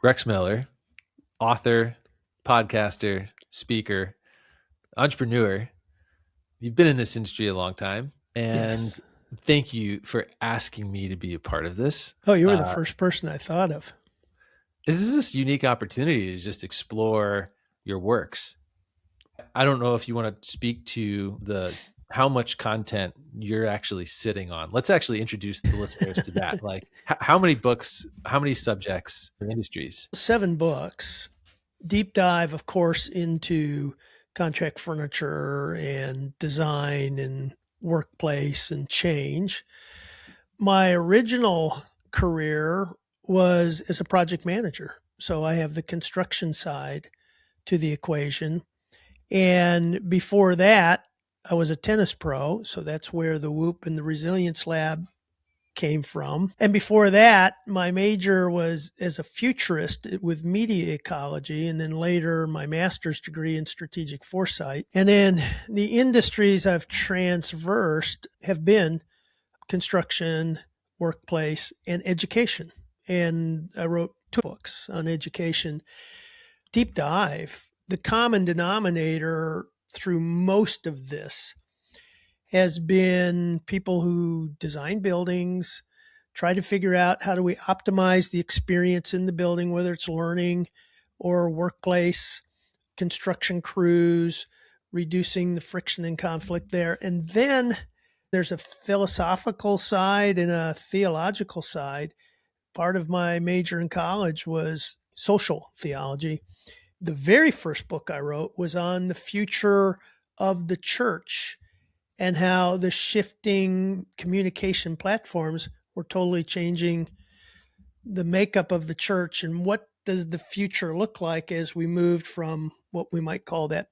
Rex Miller, author, podcaster, speaker, entrepreneur. You've been in this industry a long time, and Yes. thank you for asking me to be a part of this. Oh, you were the first person I thought of. This is this unique opportunity to just explore your works. I don't know if you want to speak to the how much content you're actually sitting on. Let's actually introduce the listeners to that. Like how many books, how many subjects or industries? 7 books. Deep dive, of course, into contract furniture and design and workplace and change. My original career was as a project manager. So I have the construction side to the equation. And before that, I was a tennis pro. So that's where the Whoop and the Resilience Lab came from. And before that, my major was as a futurist with media ecology, and then later my master's degree in strategic foresight. And then the industries I've transversed have been construction, workplace, and education. And I wrote 2 books on education. Deep dive, the common denominator through most of this has been people who design buildings, try to figure out how do we optimize the experience in the building, whether it's learning or workplace, construction crews, reducing the friction and conflict there. And then there's a philosophical side and a theological side. Part of my major in college was social theology. The very first book I wrote was on the future of the church and how the shifting communication platforms were totally changing the makeup of the church, and what does the future look like as we moved from what we might call that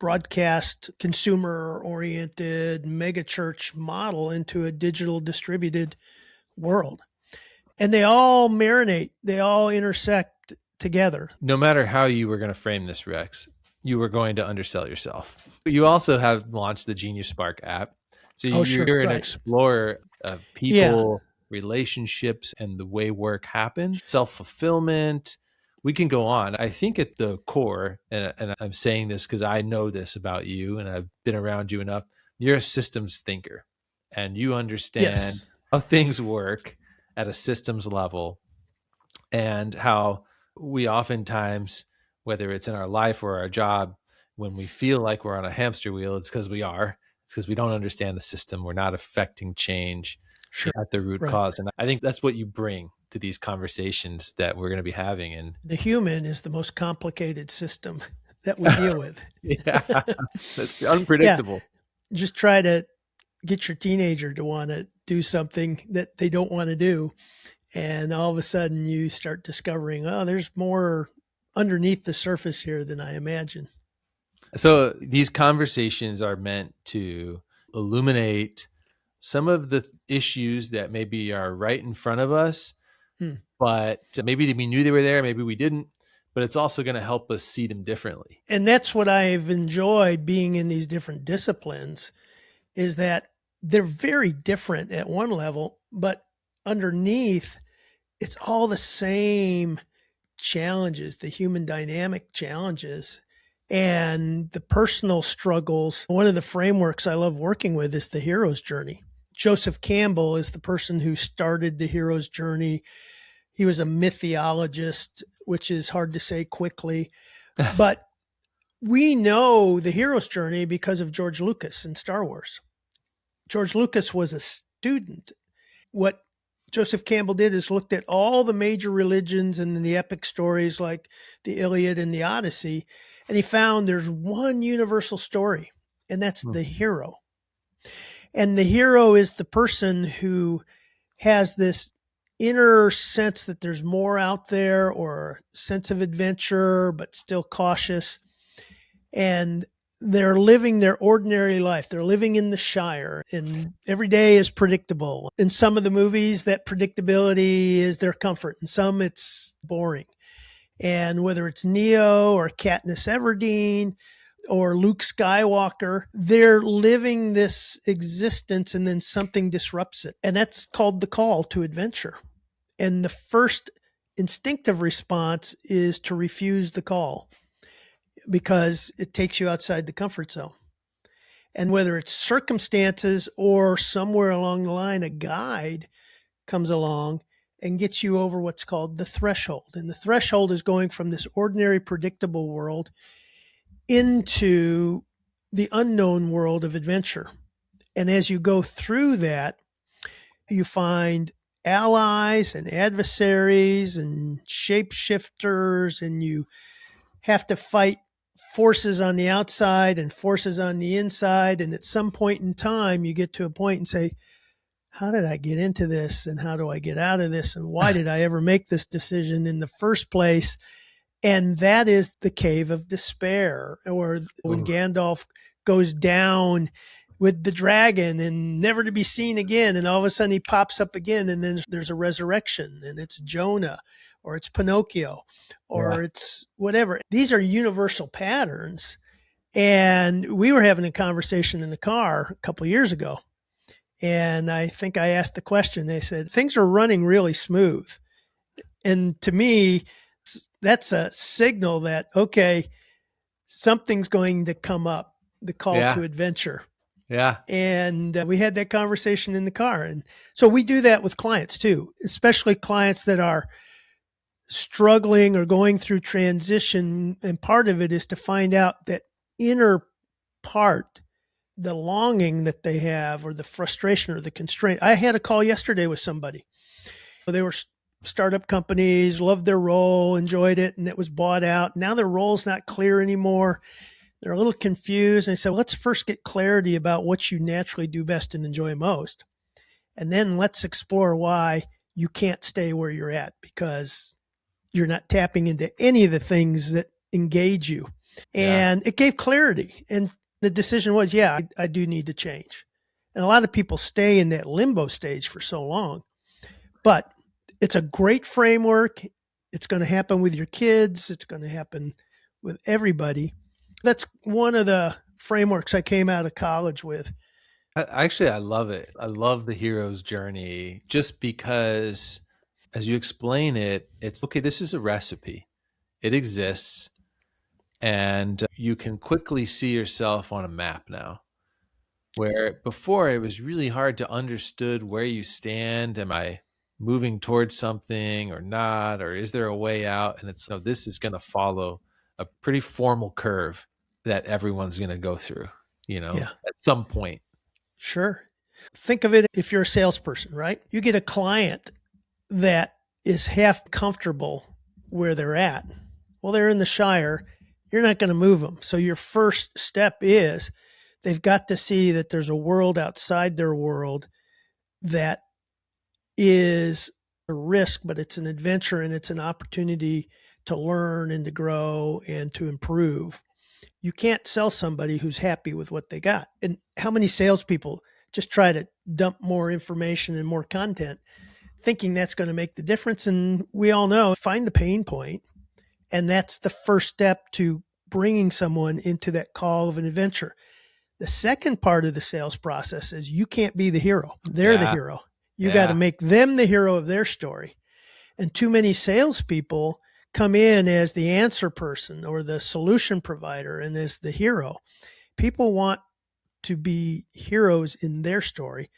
broadcast consumer oriented mega church model into a digital distributed world. And they all marinate, they all intersect together. No matter how you were going to frame this, Rex, you were going to undersell yourself. You also have launched the Genius Spark app. So you're an explorer of people, relationships, and the way work happens, self-fulfillment. We can go on. I think at the core, and I'm saying this because I know this about you and I've been around you enough, you're a systems thinker and you understand how things work at a systems level and how we oftentimes, whether it's in our life or our job, when we feel like we're on a hamster wheel, it's because we are. It's because we don't understand the system. We're not affecting change at the root cause. And I think that's what you bring to these conversations that we're going to be having. And the human is the most complicated system that we deal with. Yeah, that's unpredictable. Yeah. Just try to get your teenager to want to do something that they don't want to do. And all of a sudden you start discovering, oh, there's more underneath the surface here than I imagine. So these conversations are meant to illuminate some of the issues that maybe are right in front of us, but maybe we knew they were there, maybe we didn't, but it's also going to help us see them differently. And that's what I've enjoyed being in these different disciplines, is that they're very different at one level, but underneath, it's all the same challenges, the human dynamic challenges and the personal struggles. One of the frameworks I love working with is the hero's journey. Joseph Campbell is the person who started the hero's journey. He was a mythologist, which is hard to say quickly, but we know the hero's journey because of George Lucas and Star Wars. George Lucas was a student. What Joseph Campbell did is looked at all the major religions and the epic stories like the Iliad and the Odyssey, and he found there's one universal story, and that's the hero. And the hero is the person who has this inner sense that there's more out there, or sense of adventure, but still cautious. And they're living their ordinary life. They're living in the Shire, and every day is predictable. In some of the movies, that predictability is their comfort. In some, it's boring. And whether it's Neo or Katniss Everdeen or Luke Skywalker, they're living this existence and then something disrupts it. And that's called the call to adventure. And the first instinctive response is to refuse the call because it takes you outside the comfort zone. And whether it's circumstances or somewhere along the line, a guide comes along and gets you over what's called the threshold. And the threshold is going from this ordinary, predictable world into the unknown world of adventure. And as you go through that, you find allies and adversaries and shapeshifters, and you have to fight forces on the outside and forces on the inside. And at some point in time, you get to a point and say, how did I get into this? And how do I get out of this? And why did I ever make this decision in the first place? And that is the cave of despair, or when Gandalf goes down with the dragon and never to be seen again. And all of a sudden he pops up again, and then there's a resurrection, and it's Jonah, or it's Pinocchio, or it's whatever. These are universal patterns. And we were having a conversation in the car a couple of years ago. And I think I asked the question, they said, things are running really smooth. And to me, that's a signal that, okay, something's going to come up, the call to adventure. Yeah. And we had that conversation in the car. And so we do that with clients too, especially clients that are struggling or going through transition. And part of it is to find out that inner part, the longing that they have, or the frustration or the constraint. I had a call yesterday with somebody. They were startup companies, loved their role, enjoyed it, and it was bought out. Now their role's not clear anymore. They're a little confused. And I said, well, let's first get clarity about what you naturally do best and enjoy most. And then let's explore why you can't stay where you're at, because you're not tapping into any of the things that engage you. And it gave clarity. And the decision was, I do need to change. And a lot of people stay in that limbo stage for so long. But it's a great framework. It's going to happen with your kids. It's going to happen with everybody. That's one of the frameworks I came out of college with. Actually, I love it. I love the hero's journey, just because as you explain it, it's okay, this is a recipe. It exists. And you can quickly see yourself on a map now, where before it was really hard to understood where you stand. Am I moving towards something or not? Or is there a way out? And it's, this is going to follow a pretty formal curve that everyone's going to go through, at some point. Sure. Think of it if you're a salesperson, right? You get a client that is half comfortable where they're at. Well, they're in the Shire. You're not going to move them. So your first step is they've got to see that there's a world outside their world that is a risk, but it's an adventure, and it's an opportunity to learn and to grow and to improve. You can't sell somebody who's happy with what they got. And how many salespeople just try to dump more information and more content, thinking that's going to make the difference? And we all know, find the pain point. And that's the first step to bringing someone into that call of an adventure. The second part of the sales process is you can't be the hero. They're the hero. You got to make them the hero of their story. And too many salespeople come in as the answer person or the solution provider and as the hero. People want to be heroes in their story.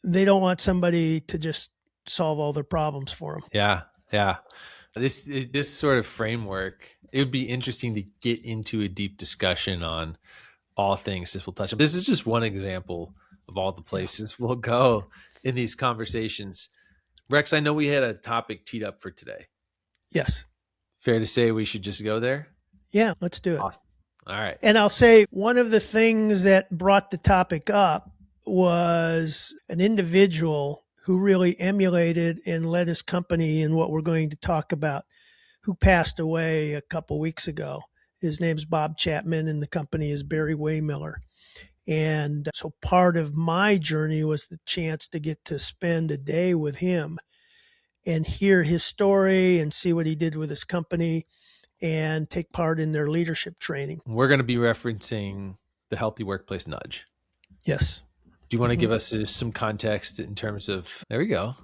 They don't want somebody to just solve all their problems for them. Yeah. Yeah. This sort of framework, it would be interesting to get into a deep discussion on all things this will touch on. This is just one example of all the places we'll go in these conversations. Rex, I know we had a topic teed up for today. Yes. Fair to say we should just go there? Yeah, let's do it. Awesome. All right. And I'll say one of the things that brought the topic up was an individual who really emulated and led his company in what we're going to talk about, who passed away a couple weeks ago. His name's Bob Chapman, and the company is Barry Waymiller. And so part of my journey was the chance to get to spend a day with him and hear his story and see what he did with his company and take part in their leadership training. We're going to be referencing the Healthy Workplace Nudge. Yes. Do you want to give us some context in terms of, there we go,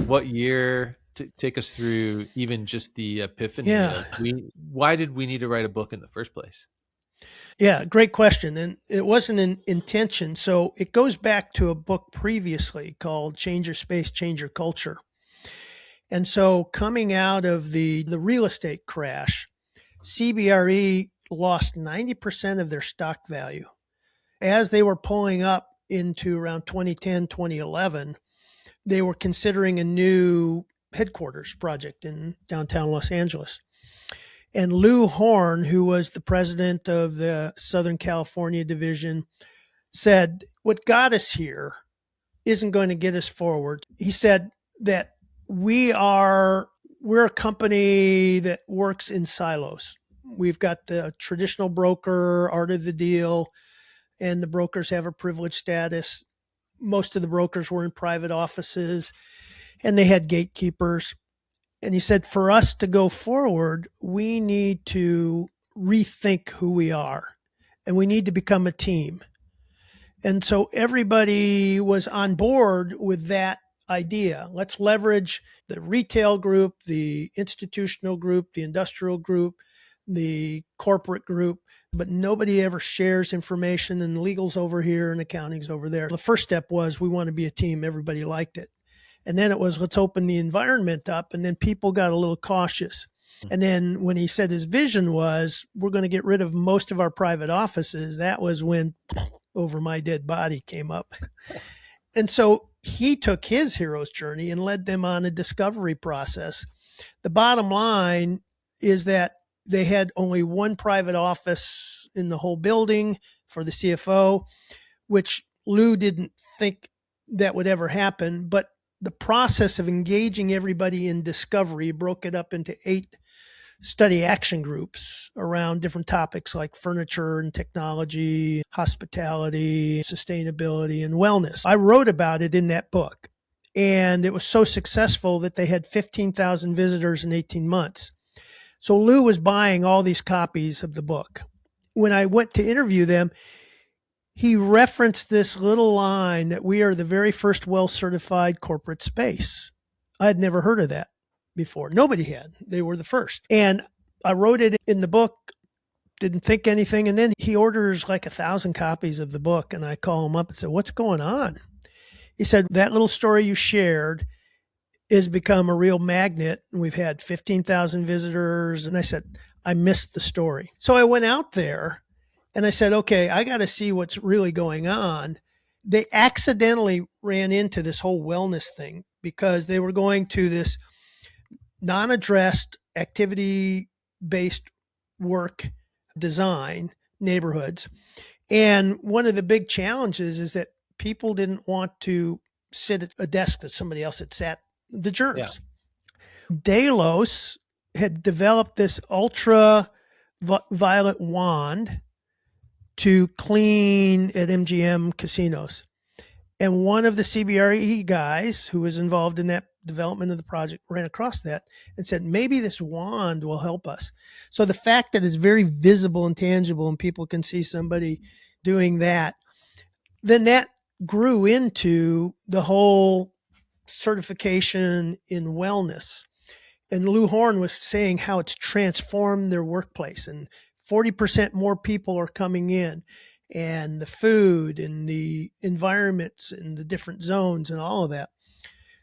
what year take us through even just the epiphany of why did we need to write a book in the first place? Yeah, great question. And it wasn't an intention. So it goes back to a book previously called Change Your Space, Change Your Culture. And so coming out of the real estate crash, CBRE lost 90% of their stock value. As they were pulling up into around 2010, 2011, they were considering a new headquarters project in downtown Los Angeles. And Lou Horn, who was the president of the Southern California division, said, what got us here isn't going to get us forward. He said that we're a company that works in silos. We've got the traditional broker, art of the deal, and the brokers have a privileged status. Most of the brokers were in private offices, and they had gatekeepers. And he said, for us to go forward, we need to rethink who we are, and we need to become a team. And so everybody was on board with that idea. Let's leverage the retail group, the institutional group, the industrial group, the corporate group, but nobody ever shares information, and legal's over here and accounting's over there. The first step was we want to be a team. Everybody liked it. And then it was, let's open the environment up. And then people got a little cautious. And then when he said his vision was, we're going to get rid of most of our private offices, that was when Over My Dead Body came up. And so he took his hero's journey and led them on a discovery process. The bottom line is that they had only one private office in the whole building for the CFO, which Lou didn't think that would ever happen. But the process of engaging everybody in discovery broke it up into 8 study action groups around different topics like furniture and technology, hospitality, sustainability, and wellness. I wrote about it in that book, and it was so successful that they had 15,000 visitors in 18 months. So Lou was buying all these copies of the book. When I went to interview them, he referenced this little line that we are the very first well-certified corporate space. I had never heard of that before. Nobody had. They were the first. And I wrote it in the book, didn't think anything. And then he orders like 1,000 copies of the book. And I call him up and said, what's going on? He said, that little story you shared has become a real magnet. And we've had 15,000 visitors. And I said, I missed the story. So I went out there and I said, okay, I got to see what's really going on. They accidentally ran into this whole wellness thing because they were going to this non-addressed activity-based work design neighborhoods. And one of the big challenges is that people didn't want to sit at a desk that somebody else had sat, the germs. Yeah. Delos had developed this ultraviolet wand to clean at MGM casinos. And one of the CBRE guys who was involved in that development of the project ran across that and said, maybe this wand will help us. So the fact that it's very visible and tangible and people can see somebody doing that, then that grew into the whole certification in wellness. And Lou Horn was saying how it's transformed their workplace, and 40% more people are coming in, and the food and the environments and the different zones and all of that.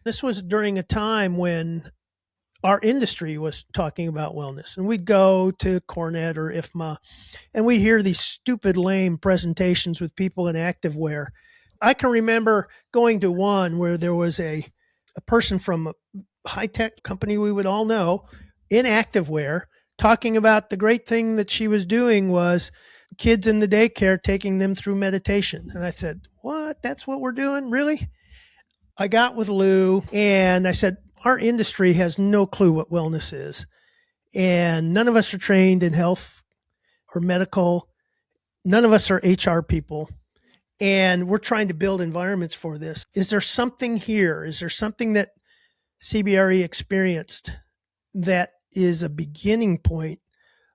This was during a time when our industry was talking about wellness, and we'd go to Cornet or IFMA and we'd hear these stupid, lame presentations with people in activewear. I can remember going to one where there was a person from a high-tech company we would all know in activewear talking about the great thing that she was doing was kids in the daycare, taking them through meditation. And I said, what? That's what we're doing? Really? I got with Lou and I said, our industry has no clue what wellness is. And none of us are trained in health or medical. None of us are HR people. And we're trying to build environments for this. Is there something here? Is there something that CBRE experienced that is a beginning point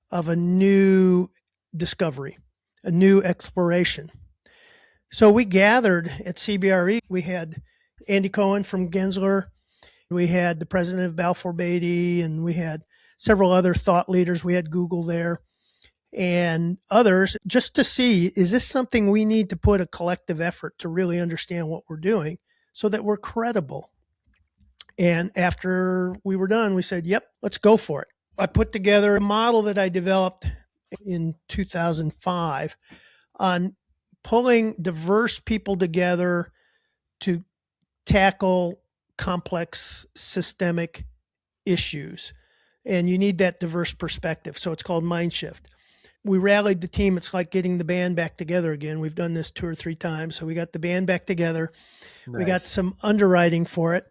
of a new discovery, a new exploration? So we gathered at CBRE. We had Andy Cohen from Gensler We had the president of Balfour Beatty, and we had several other thought leaders. We had Google there and others, just to see, is this something we need to put a collective effort to really understand what we're doing so that we're credible? And after we were done, we said, yep, let's go for it. I put together a model that I developed in 2005 on pulling diverse people together to tackle complex systemic issues. And you need that diverse perspective. So it's called Mindshift. We rallied the team. It's like getting the band back together again. We've done this 2 or 3 times. So we got the band back together. Nice. We got some underwriting for it.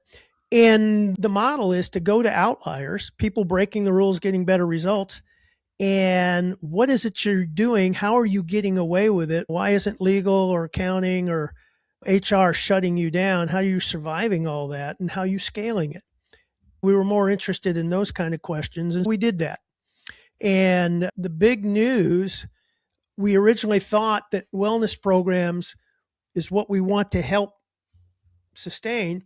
And the model is to go to outliers, people breaking the rules, getting better results. And what is it you're doing? How are you getting away with it? Why isn't legal or accounting or HR shutting you down? How are you surviving all that? And how are you scaling it? We were more interested in those kind of questions, and we did that. And the big news, we originally thought that wellness programs is what we want to help sustain.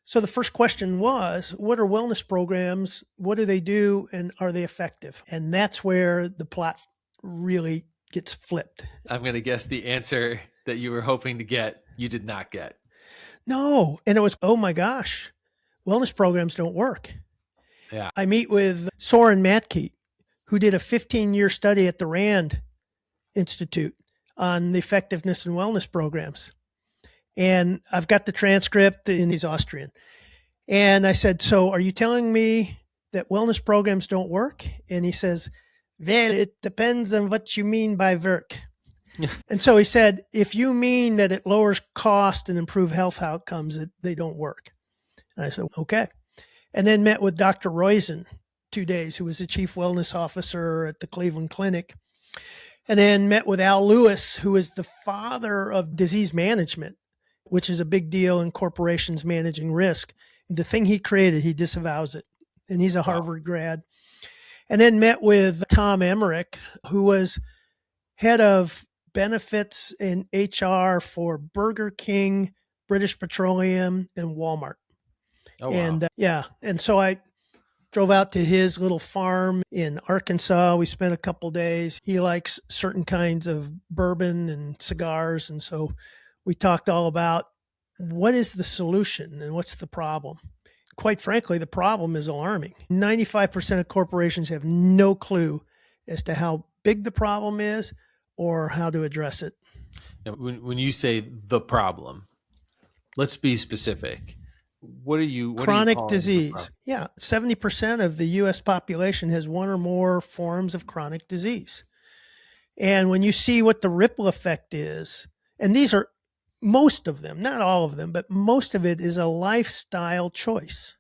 So the first question was, what are wellness programs? What do they do? And are they effective? And that's where the plot really gets flipped. I'm going to guess the answer that you were hoping to get, you did not get. No. And it was, oh my gosh, wellness programs don't work. Yeah. I meet with Soren Matke, who did a 15-year study at the Rand Institute on the effectiveness in wellness programs. And I've got the transcript, and he's Austrian. And I said, so are you telling me that wellness programs don't work? And he says, well, it depends on what you mean by work. And so he said, if you mean that it lowers cost and improve health outcomes, they don't work. And I said, okay. And then met with Dr. Roizen 2 days, who was the chief wellness officer at the Cleveland Clinic. And then met with Al Lewis, who is the father of disease management, which is a big deal in corporations managing risk. The thing he created, he disavows it. And he's a Harvard grad. And then met with Tom Emmerich, who was head of benefits and HR for Burger King, British Petroleum, and Walmart. Oh, wow. And and so I drove out to his little farm in Arkansas. We spent a couple days. He likes certain kinds of bourbon and cigars. And so we talked all about what is the solution and what's the problem. Quite frankly, the problem is alarming. 95% of corporations have no clue as to how big the problem is or how to address it. Now, when you say the problem, let's be specific. What chronic disease. Yeah. 70% of the U.S. population has one or more forms of chronic disease. And when you see what the ripple effect is, and these are most of them, not all of them, but most of it is a lifestyle choice.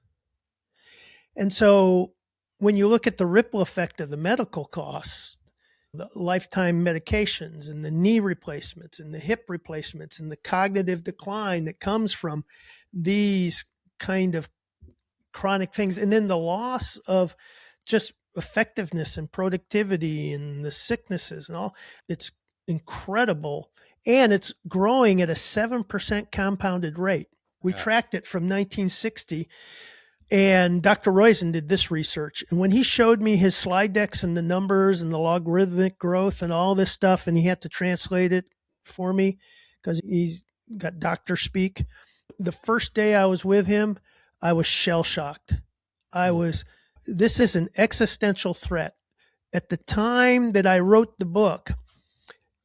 And so when you look at the ripple effect of the medical costs, the lifetime medications and the knee replacements and the hip replacements and the cognitive decline that comes from these kind of chronic things, and then the loss of just effectiveness and productivity and the sicknesses and all, it's incredible. And it's growing at a 7% compounded rate. We tracked it from 1960. And Dr. Roizen did this research. And when he showed me his slide decks and the numbers and the logarithmic growth and all this stuff, and he had to translate it for me because he's got doctor speak. The first day I was with him, I was shell-shocked. This is an existential threat. At the time that I wrote the book,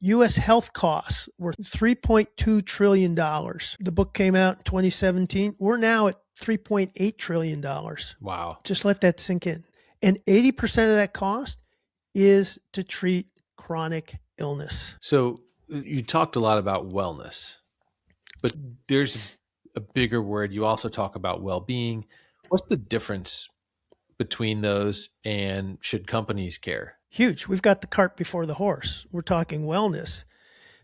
U.S. health costs were $3.2 trillion. The book came out in 2017. We're now at $3.8 trillion. Wow. Just let that sink in. And 80% of that cost is to treat chronic illness. So you talked a lot about wellness, but there's a bigger word. You also talk about well-being. What's the difference between those, and should companies care? Huge. We've got the cart before the horse. We're talking wellness,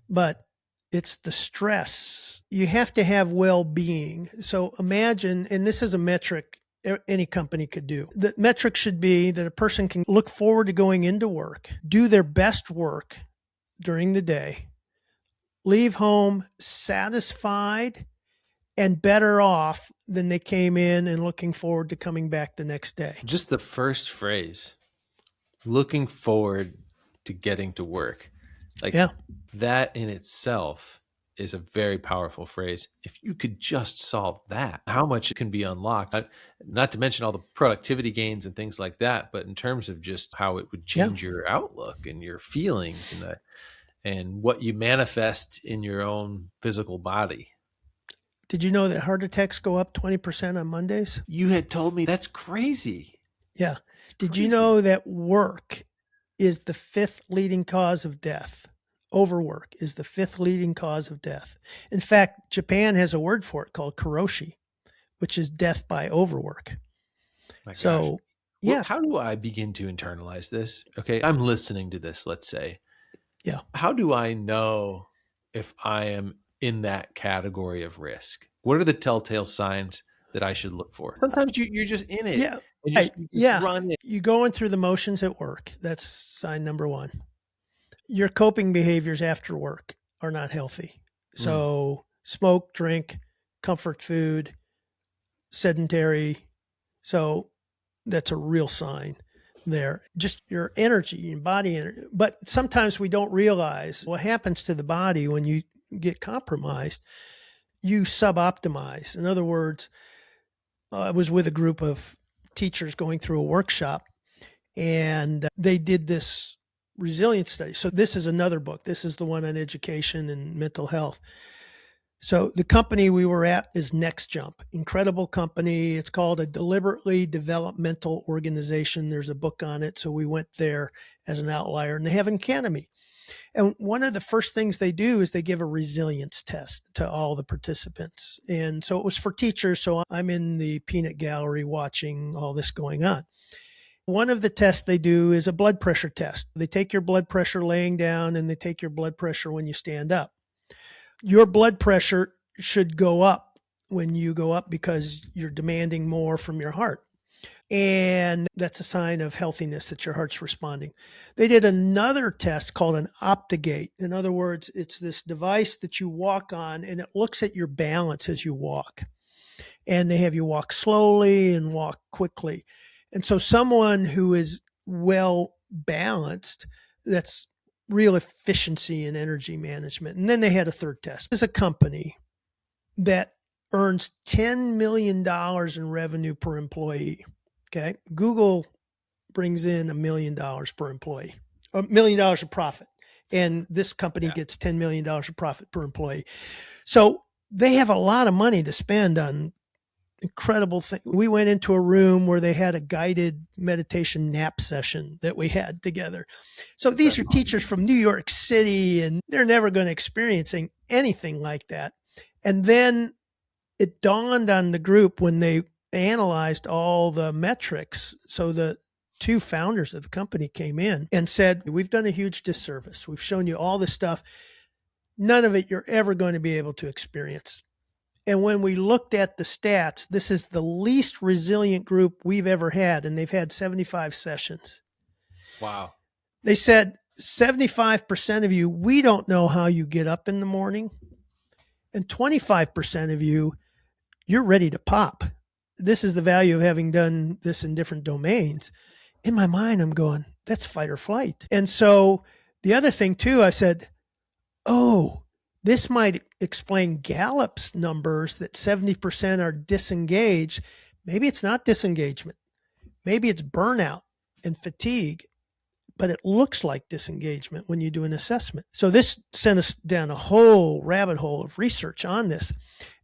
but it's the stress. You have to have well-being. So imagine, and this is a metric any company could do. The metric should be that a person can look forward to going into work, do their best work during the day, leave home satisfied and better off than they came in and looking forward to coming back the next day. Just the first phrase, looking forward to getting to work. Like that in itself is a very powerful phrase. If you could just solve that, how much can be unlocked? Not to mention all the productivity gains and things like that, but in terms of just how it would change your outlook and your feelings and what you manifest in your own physical body. Did you know that heart attacks go up 20% on Mondays? You had told me. That's crazy. Yeah. Did you know that work is the 5th leading cause of death? Overwork is the 5th leading cause of death. In fact, Japan has a word for it called karoshi, which is death by overwork. So, well, how do I begin to internalize this? Okay, I'm listening to this, let's say. Yeah. How do I know if I am in that category of risk? What are the telltale signs that I should look for? Sometimes you're just in it. Yeah. You just run it. You're going through the motions at work. That's sign number 1. Your coping behaviors after work are not healthy. So smoke, drink, comfort food, sedentary. So that's a real sign there. Just your energy, your body energy. But sometimes we don't realize what happens to the body when you get compromised. You suboptimize. In other words, I was with a group of teachers going through a workshop, and they did this resilience study. So this is another book. This is the one on education and mental health. So the company we were at is NextJump, incredible company. It's called a deliberately developmental organization. There's a book on it. So we went there as an outlier, and they have an academy. And one of the first things they do is they give a resilience test to all the participants. And so it was for teachers. So I'm in the peanut gallery watching all this going on. One of the tests they do is a blood pressure test. They take your blood pressure laying down, and they take your blood pressure when you stand up. Your blood pressure should go up when you go up because you're demanding more from your heart. And that's a sign of healthiness, that your heart's responding. They did another test called an Optigate. In other words, it's this device that you walk on, and it looks at your balance as you walk. And they have you walk slowly and walk quickly. And so someone who is well balanced, that's real efficiency in energy management. And then they had a third test. There's a company that earns $10 million in revenue per employee. Okay. Google brings in $1 million per employee, $1 million of profit. And this company gets $10 million of profit per employee. So they have a lot of money to spend on incredible thing. We went into a room where they had a guided meditation nap session that we had together. So these are teachers from New York City, and they're never going to experience anything like that. And then it dawned on the group when they analyzed all the metrics. So the 2 founders of the company came in and said, we've done a huge disservice. We've shown you all this stuff. None of it you're ever going to be able to experience. And when we looked at the stats, this is the least resilient group we've ever had, and they've had 75 sessions. Wow. They said 75% of you, we don't know how you get up in the morning. And 25% of you, you're ready to pop. This is the value of having done this in different domains. In my mind, I'm going, that's fight or flight. And so the other thing too, I said, oh, this might explain Gallup's numbers that 70% are disengaged. Maybe it's not disengagement. Maybe it's burnout and fatigue, but it looks like disengagement when you do an assessment. So this sent us down a whole rabbit hole of research on this.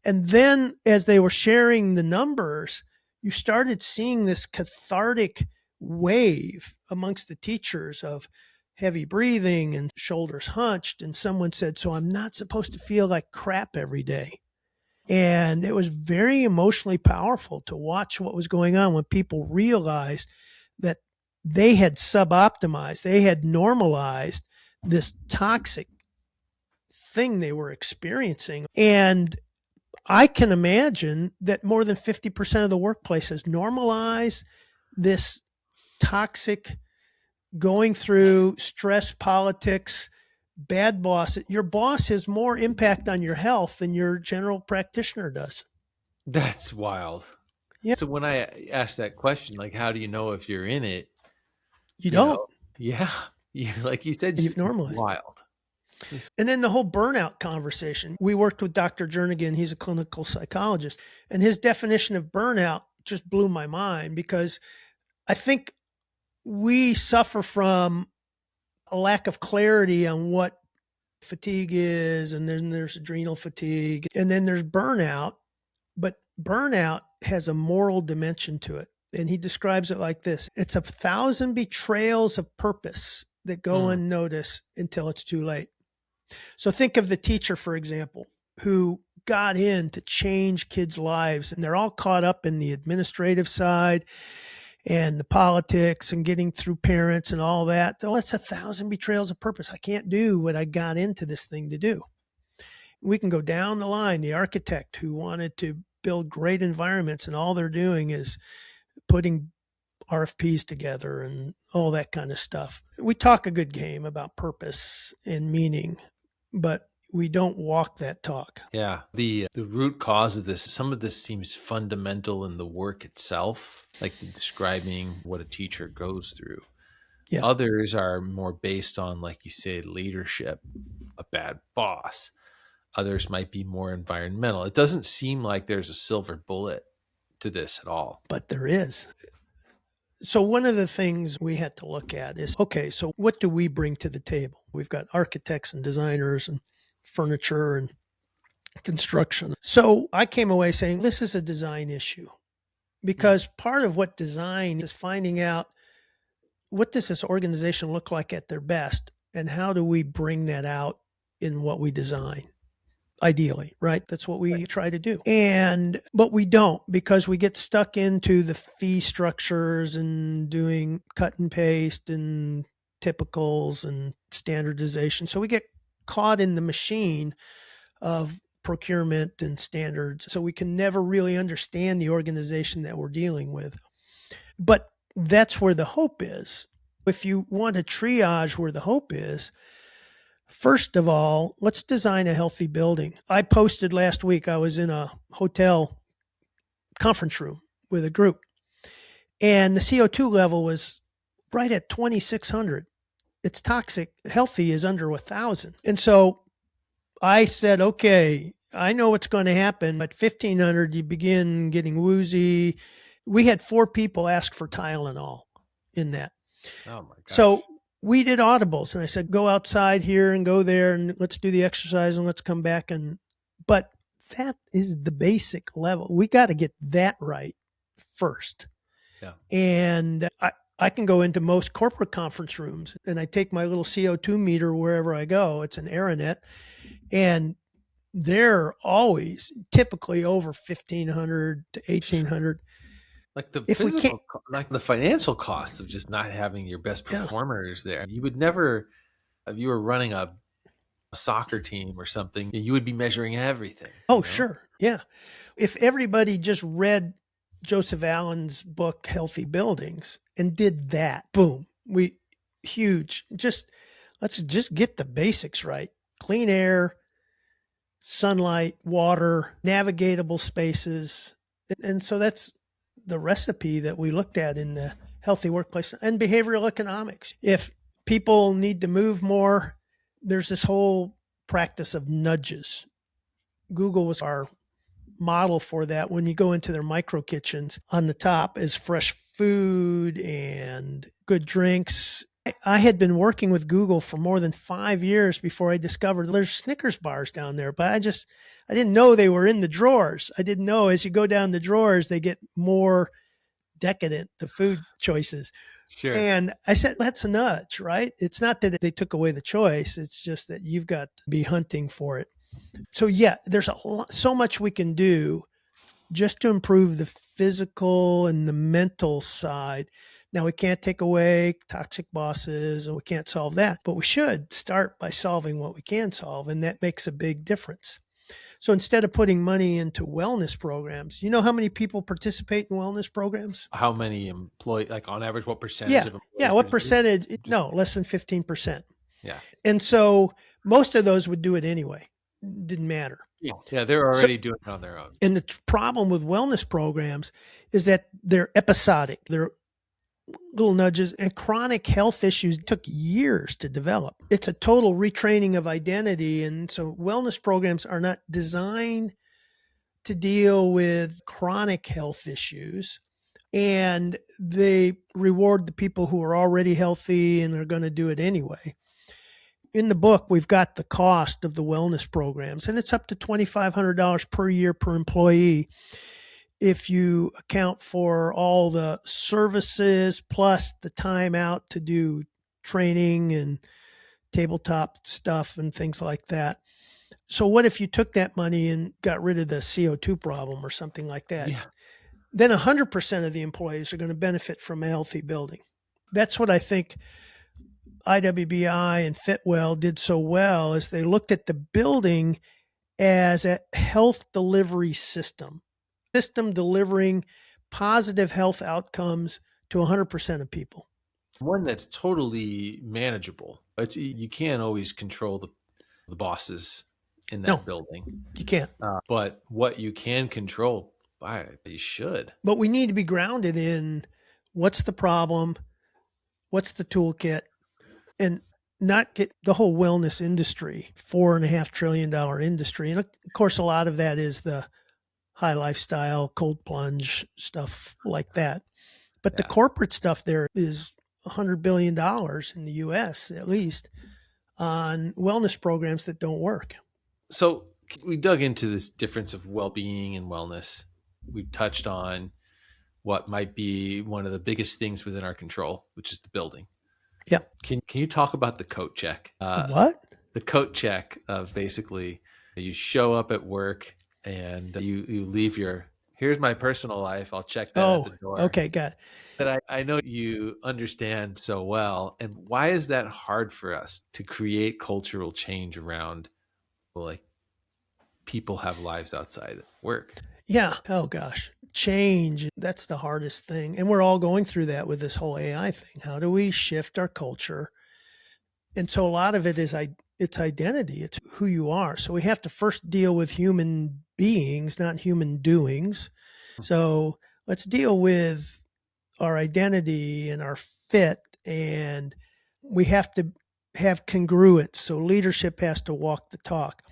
And then as they were sharing the numbers, you started seeing this cathartic wave amongst the teachers of heavy breathing and shoulders hunched. And someone said, so I'm not supposed to feel like crap every day. And it was very emotionally powerful to watch what was going on when people realized that they had suboptimized, they had normalized this toxic thing they were experiencing. And I can imagine that more than 50% of the workplaces normalize this toxic going through stress politics, bad boss, your boss has more impact on your health than your general practitioner does. That's wild. Yeah. So when I asked that question, like, how do you know if you're in it? You don't. Know, yeah. Like you said, you've normalized. Wild. And then the whole burnout conversation. We worked with Dr. Jernigan. He's a clinical psychologist. And his definition of burnout just blew my mind, because I think we suffer from a lack of clarity on what fatigue is. And then there's adrenal fatigue. And then there's burnout. But burnout has a moral dimension to it. And he describes it like this: it's 1,000 betrayals of purpose that go unnoticed until it's too late. So think of the teacher, for example, who got in to change kids' lives, and they're all caught up in the administrative side and the politics and getting through parents and all that. Though it's 1,000 betrayals of purpose. I can't do what I got into this thing to do. We can go down the line. The architect who wanted to build great environments, and all they're doing is putting RFPs together and all that kind of stuff. We talk a good game about purpose and meaning, but we don't walk that talk. Yeah. The root cause of this, some of this seems fundamental in the work itself, like describing what a teacher goes through. Yeah. Others are more based on, like you say, leadership, a bad boss. Others might be more environmental. It doesn't seem like there's a silver bullet to this at all. But there is. So one of the things we had to look at is, okay, so what do we bring to the table? We've got architects and designers and furniture and construction. So I came away saying this is a design issue, because part of what design is finding out, what does this organization look like at their best, and how do we bring that out in what we design? Ideally, right? That's what we try to do. But we don't, because we get stuck into the fee structures and doing cut and paste and typicals and standardization. So we get caught in the machine of procurement and standards. So we can never really understand the organization that we're dealing with. But that's where the hope is. If you want to triage where the hope is, first of all, let's design a healthy building. I posted last week, I was in a hotel conference room with a group, and the CO2 level was right at 2,600. It's toxic. Healthy is under 1,000. And so I said, okay, I know what's going to happen. At 1,500, you begin getting woozy. We had 4 people ask for Tylenol in that. Oh my gosh. So we did audibles, and I said, go outside here and go there, and let's do the exercise, and let's come back. But that is the basic level. We got to get that right first. Yeah. And I can go into most corporate conference rooms, and I take my little CO2 meter wherever I go. It's an Aeronet, and they're always typically over 1,500 to 1,800. Like the financial costs of just not having your best performers there. You would never, if you were running a soccer team or something, you would be measuring everything. Oh, sure. Yeah. If everybody just read Joseph Allen's book, Healthy Buildings, and did that, boom, huge. Let's just get the basics right. Clean air, sunlight, water, navigatable spaces. And so that's the recipe that we looked at in the healthy workplace. And behavioral economics. If people need to move more, there's this whole practice of nudges. Google was our model for that. When you go into their micro kitchens, on the top is fresh food and good drinks. I had been working with Google for more than 5 years before I discovered there's Snickers bars down there, but I didn't know they were in the drawers. I didn't know as you go down the drawers, they get more decadent, the food choices. Sure. And I said, that's a nudge, right? It's not that they took away the choice. It's just that you've got to be hunting for it. So yeah, there's so much we can do just to improve the physical and the mental side. Now, we can't take away toxic bosses, and we can't solve that, but we should start by solving what we can solve, and that makes a big difference. So instead of putting money into wellness programs, you know how many people participate in wellness programs? How many employees, like on average, what percentage of employees? Yeah, what percentage? No, less than 15%. Yeah. And so most of those would do it anyway. Didn't matter. Yeah, they're already doing it on their own. And the problem with wellness programs is that they're episodic. They're little nudges, and chronic health issues took years to develop. It's a total retraining of identity. And so wellness programs are not designed to deal with chronic health issues. And they reward the people who are already healthy and are going to do it anyway. In the book, we've got the cost of the wellness programs, and it's up to $2,500 per year per employee if you account for all the services plus the time out to do training and tabletop stuff and things like that. So what if you took that money and got rid of the CO2 problem or something like that? Yeah. Then 100% of the employees are going to benefit from a healthy building. That's what I think IWBI and Fitwel did so well, is they looked at the building as a health delivery system delivering positive health outcomes to 100% of people. One that's totally manageable. You can't always control the bosses in that building. You can't. But what you can control, you should. But we need to be grounded in what's the problem, what's the toolkit, and not get the whole wellness industry, $4.5 trillion industry. And of course, a lot of that is the high lifestyle, cold plunge stuff like that. But the corporate stuff there is $100 billion in the US, at least, on wellness programs that don't work. So we dug into this difference of well-being and wellness. We've touched on what might be one of the biggest things within our control, which is the building. Yeah. Can you talk about the coat check? What? The coat check of basically you show up at work and you leave here's my personal life. I'll check that at the door. Okay, got it. That I know you understand so well. And why is that hard for us to create cultural change around, like, people have lives outside work? Yeah. Oh gosh. Change. That's the hardest thing. And we're all going through that with this whole AI thing. How do we shift our culture? And so a lot of it is it's identity. It's who you are. So we have to first deal with human beings, not human doings. So let's deal with our identity and our fit. And we have to have congruence. So leadership has to walk the talk.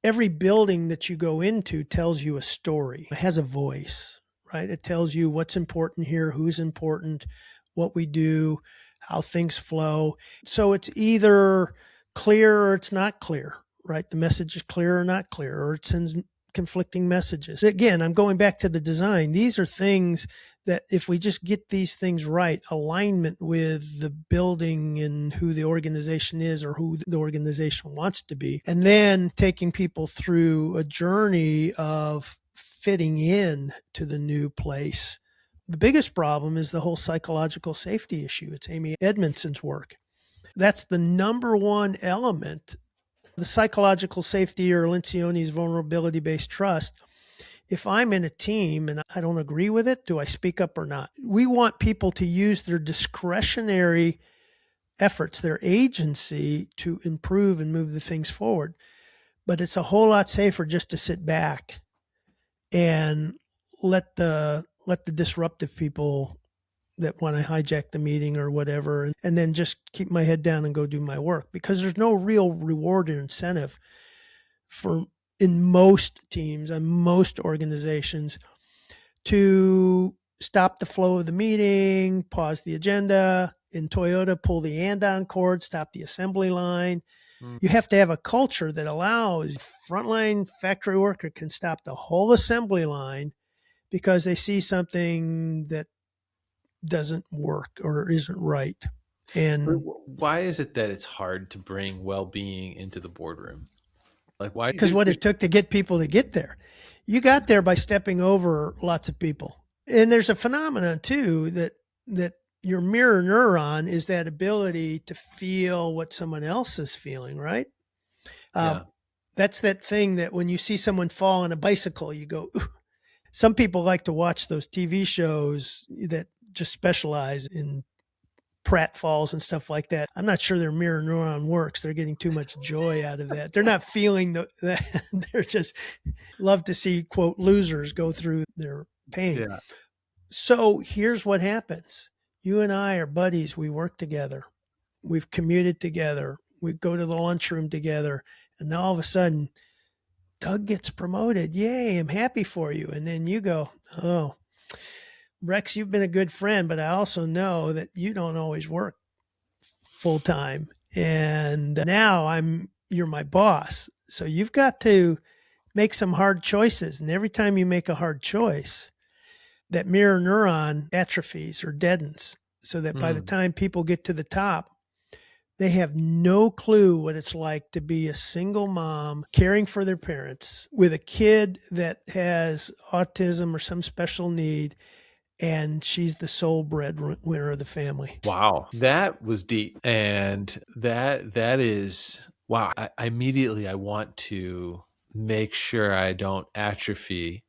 Every building that you go into tells you a story. It has a voice, right? It tells you what's important here, who's important, what we do, how things flow. So it's either clear or it's not clear, right? The message is clear or not clear, or it sends conflicting messages. Again, I'm going back to the design. These are things that if we just get these things right, alignment with the building and who the organization is or who the organization wants to be, and then taking people through a journey of fitting in to the new place. The biggest problem is the whole psychological safety issue. It's Amy Edmondson's work. That's the number one element. The psychological safety, or Lencioni's vulnerability-based trust. If I'm in a team and I don't agree with it, do I speak up or not? We want people to use their discretionary efforts, their agency, to improve and move the things forward. But it's a whole lot safer just to sit back and let the disruptive people that want to hijack the meeting or whatever, and then just keep my head down and go do my work, because there's no real reward or incentive in most teams and most organizations to stop the flow of the meeting, pause the agenda. In Toyota, pull the andon cord, stop the assembly line. You have to have a culture that allows frontline factory worker can stop the whole assembly line because they see something that doesn't work or isn't right. And why is it that it's hard to bring well-being into the boardroom? Like, why? Because what it took to get people to get there. You got there by stepping over lots of people. And there's a phenomenon too that your mirror neuron is that ability to feel what someone else is feeling, right? That's that thing that when you see someone fall on a bicycle, you go, ooh. Some people like to watch those TV shows that just specialize in pratfalls and stuff like that. I'm not sure their mirror neuron works. They're getting too much joy out of that. They're not feeling they're just love to see, quote, losers go through their pain. Yeah. So here's what happens. You and I are buddies. We work together. We've commuted together. We go to the lunchroom together. And now all of a sudden, Doug gets promoted. Yay, I'm happy for you. And then you go, oh, Rex, you've been a good friend, but I also know that you don't always work full time. And now you're my boss. So you've got to make some hard choices. And every time you make a hard choice, that mirror neuron atrophies or deadens, so that by the time people get to the top, they have no clue what it's like to be a single mom caring for their parents with a kid that has autism or some special need, and she's the sole breadwinner of the family. Wow, that was deep. And that is, wow. I immediately want to make sure I don't atrophy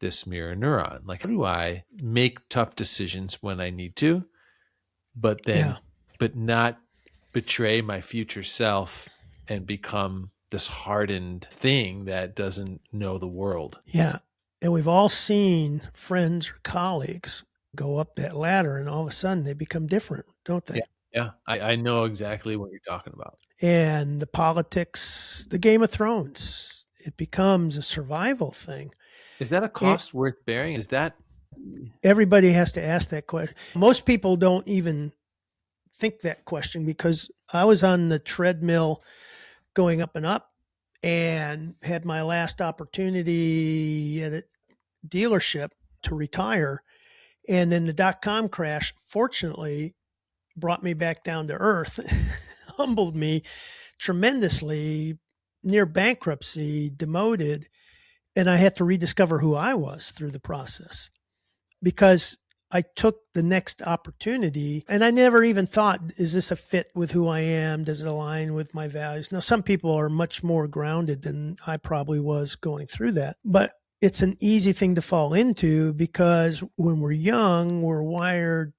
this mirror neuron. Like, how do I make tough decisions when I need to, but not betray my future self and become this hardened thing that doesn't know the world? Yeah. And we've all seen friends or colleagues go up that ladder, and all of a sudden they become different, don't they? Yeah. I know exactly what you're talking about. And the politics, the Game of Thrones, it becomes a survival thing. Is that a cost worth bearing? Is that? Everybody has to ask that question. Most people don't even think that question, because I was on the treadmill going up and up and had my last opportunity at a dealership to retire. And then the dot-com crash, fortunately, brought me back down to earth, humbled me tremendously, near bankruptcy, demoted. And I had to rediscover who I was through the process, because I took the next opportunity and I never even thought, is this a fit with who I am? Does it align with my values? Now, some people are much more grounded than I probably was going through that, but it's an easy thing to fall into, because when we're young, we're wired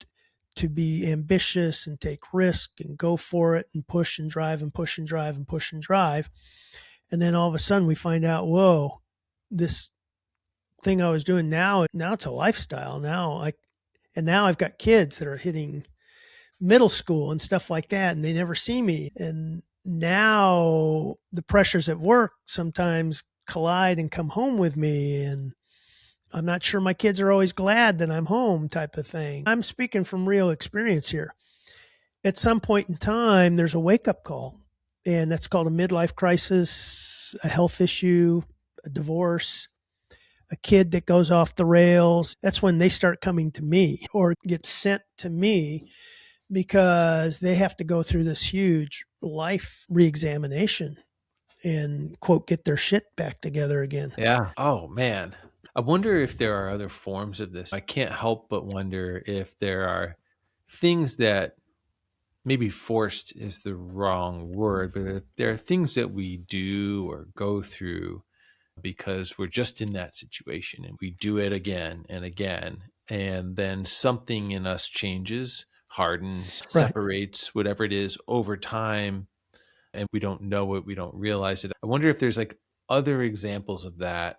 to be ambitious and take risk and go for it and push and drive and push and drive and push and drive. And then all of a sudden we find out, whoa, this thing I was doing now it's a lifestyle. Now I've got kids that are hitting middle school and stuff like that, and they never see me. And now the pressures at work sometimes collide and come home with me, and I'm not sure my kids are always glad that I'm home, type of thing. I'm speaking from real experience here. At some point in time, there's a wake-up call, and that's called a midlife crisis, a health issue, a divorce, a kid that goes off the rails. That's when they start coming to me or get sent to me, because they have to go through this huge life reexamination and, quote, get their shit back together again. Yeah. Oh, man. I wonder if there are other forms of this. I can't help but wonder if there are things that, maybe forced is the wrong word, but if there are things that we do or go through because we're just in that situation, and we do it again and again, and then something in us changes, hardens, separates, whatever it is, over time, and we don't know it, we don't realize it. I wonder if there's like other examples of that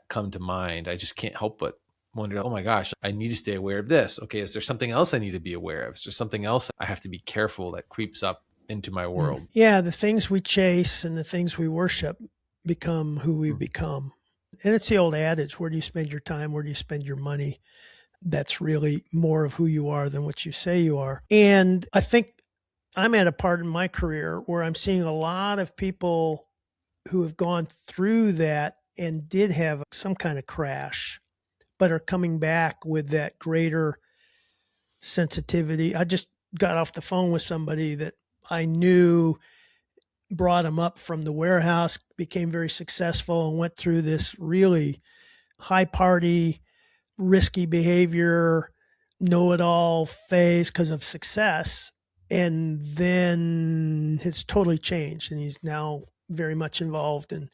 come to mind. I just can't help but wonder, oh my gosh, I need to stay aware of this. Okay, is there something else I need to be aware of? Is there something else I have to be careful that creeps up into my world? Yeah, the things we chase and the things we worship become who we become. And it's the old adage, where do you spend your time? Where do you spend your money? That's really more of who you are than what you say you are. And I think I'm at a part in my career where I'm seeing a lot of people who have gone through that and did have some kind of crash, but are coming back with that greater sensitivity. I just got off the phone with somebody that I knew, brought him up from the warehouse, became very successful, and went through this really high party, risky behavior, know-it-all phase because of success. And then it's totally changed. And he's now very much involved in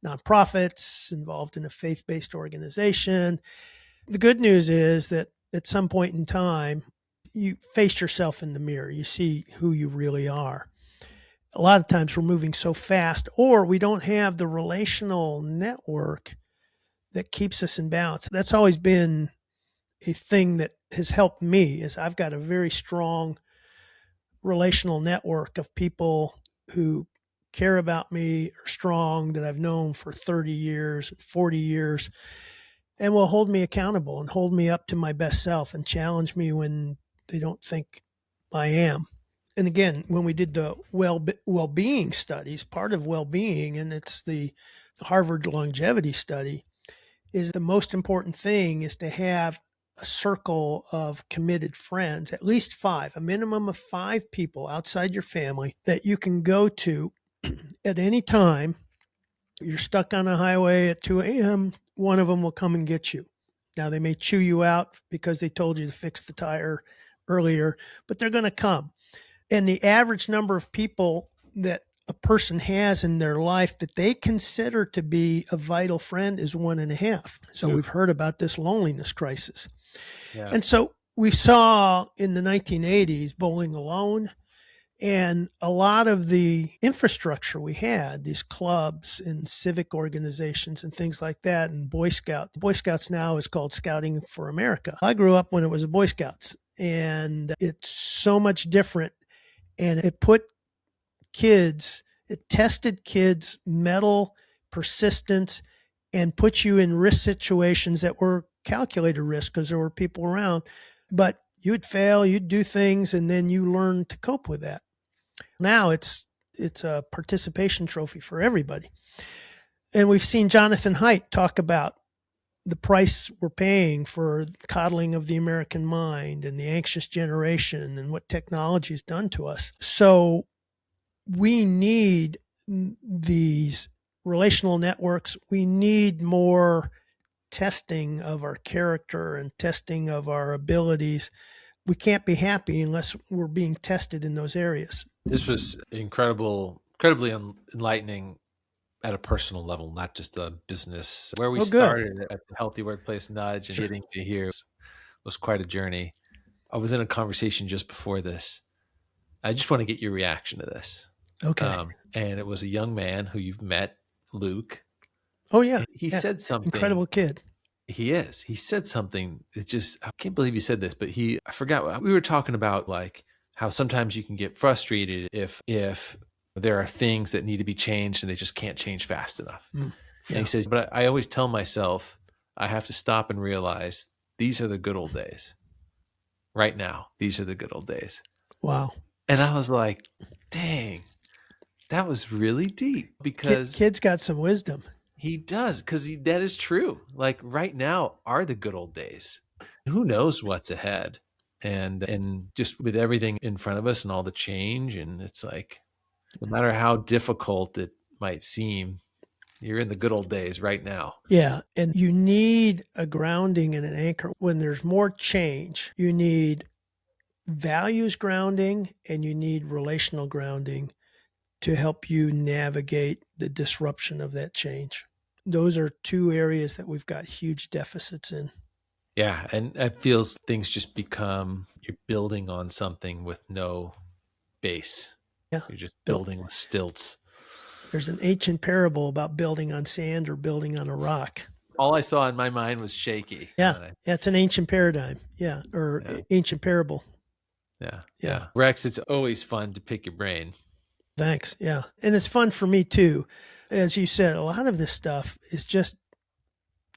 nonprofits, involved in a faith-based organization. The good news is that at some point in time, you face yourself in the mirror. You see who you really are. A lot of times we're moving so fast, or we don't have the relational network that keeps us in balance. That's always been a thing that has helped me, is I've got a very strong relational network of people who care about me, are strong, that I've known for 30 years, 40 years, and will hold me accountable and hold me up to my best self and challenge me when they don't think I am. And again, when we did the well-being studies, part of well-being, and it's the Harvard longevity study, is the most important thing is to have a circle of committed friends, at least 5, a minimum of 5 people outside your family that you can go to at any time. You're stuck on a highway at 2 a.m., one of them will come and get you. Now, they may chew you out because they told you to fix the tire earlier, but they're going to come. And the average number of people that a person has in their life that they consider to be a vital friend is 1.5. So we've heard about this loneliness crisis. Yeah. And so we saw in the 1980s Bowling Alone, and a lot of the infrastructure we had, these clubs and civic organizations and things like that, and Boy Scouts. Boy Scouts now is called Scouting for America. I grew up when it was a Boy Scouts, and it's so much different. And it tested kids' mental persistence and put you in risk situations that were calculated risk because there were people around. But you would fail, you'd do things, and then you learn to cope with that. Now it's a participation trophy for everybody. And we've seen Jonathan Haidt talk about the price we're paying for the coddling of the American mind and the anxious generation and what technology has done to us. So we need these relational networks. We need more testing of our character and testing of our abilities. We can't be happy unless we're being tested in those areas. This was incredibly enlightening at a personal level, not just a business. Where we started at the Healthy Workplace Nudge and getting to here was quite a journey. I was in a conversation just before this. I just want to get your reaction to this. Okay. And it was a young man who you've met, Luke. Oh, yeah. He said something. Incredible kid. He is. He said something. It just, I can't believe he said this, but I forgot. We were talking about like how sometimes you can get frustrated if there are things that need to be changed and they just can't change fast enough. Yeah. And he says, but I always tell myself, I have to stop and realize these are the good old days. Right now, these are the good old days. Wow. And I was like, dang, that was really deep because kid's got some wisdom. He does, because that is true. Like right now are the good old days. Who knows what's ahead? And just with everything in front of us and all the change, and it's like, no matter how difficult it might seem, you're in the good old days right now. Yeah. And you need a grounding and an anchor. When there's more change, you need values grounding and you need relational grounding to help you navigate the disruption of that change. Those are 2 areas that we've got huge deficits in. Yeah. And it feels things just become, you're building on something with no base. Yeah. You're just building with stilts. There's an ancient parable about building on sand or building on a rock. All I saw in my mind was shaky. Yeah. It's an ancient paradigm. Yeah. Or ancient parable. Yeah. Rex, it's always fun to pick your brain. Thanks. Yeah. And it's fun for me too. As you said, a lot of this stuff is just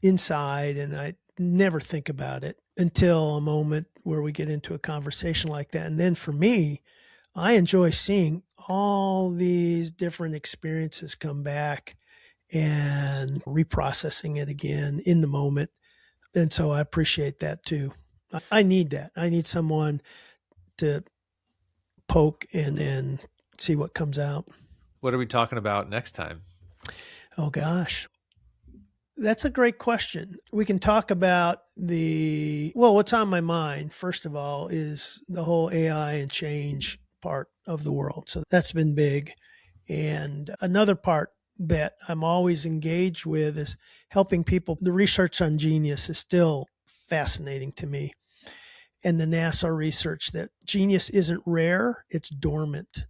inside and I never think about it until a moment where we get into a conversation like that. And then for me, I enjoy seeing all these different experiences come back and reprocessing it again in the moment. And so I appreciate that too. I need that. I need someone to poke and then see what comes out. What are we talking about next time? Oh gosh. That's a great question. We can talk about what's on my mind, first of all, is the whole AI and change part of the world. So that's been big. And another part that I'm always engaged with is helping people. The research on genius is still fascinating to me. and the NASA research that genius isn't rare, it's dormant.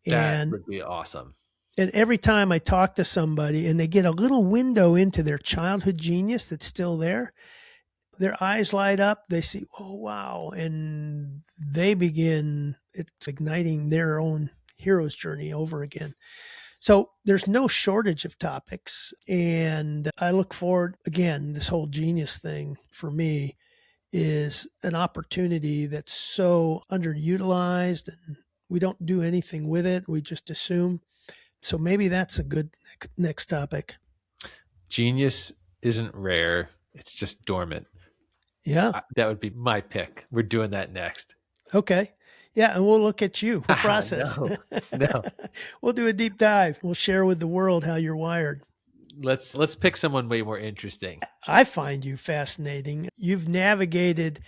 That would be awesome. And every time I talk to somebody and they get a little window into their childhood genius that's still there, their eyes light up. They see, oh, wow. And they begin, it's igniting their own hero's journey over again. So there's no shortage of topics. And I look forward, again, this whole genius thing for me is an opportunity that's so underutilized and we don't do anything with it. We just assume. So maybe that's a good next topic. Genius isn't rare. It's just dormant. Yeah. That would be my pick. We're doing that next. Okay. Yeah. And we'll look at you, the process. No. We'll do a deep dive. We'll share with the world how you're wired. Let's pick someone way more interesting. I find you fascinating. You've navigated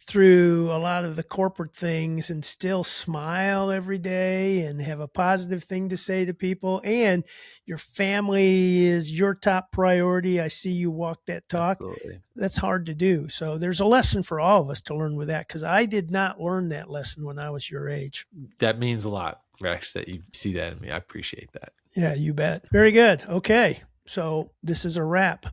through a lot of the corporate things and still smile every day and have a positive thing to say to people. And your family is your top priority. I see you walk that talk. Absolutely. That's hard to do. So there's a lesson for all of us to learn with that, because I did not learn that lesson when I was your age. That means a lot, Rex, that you see that in me. I appreciate that. Yeah, you bet. Very good. Okay. So this is a wrap.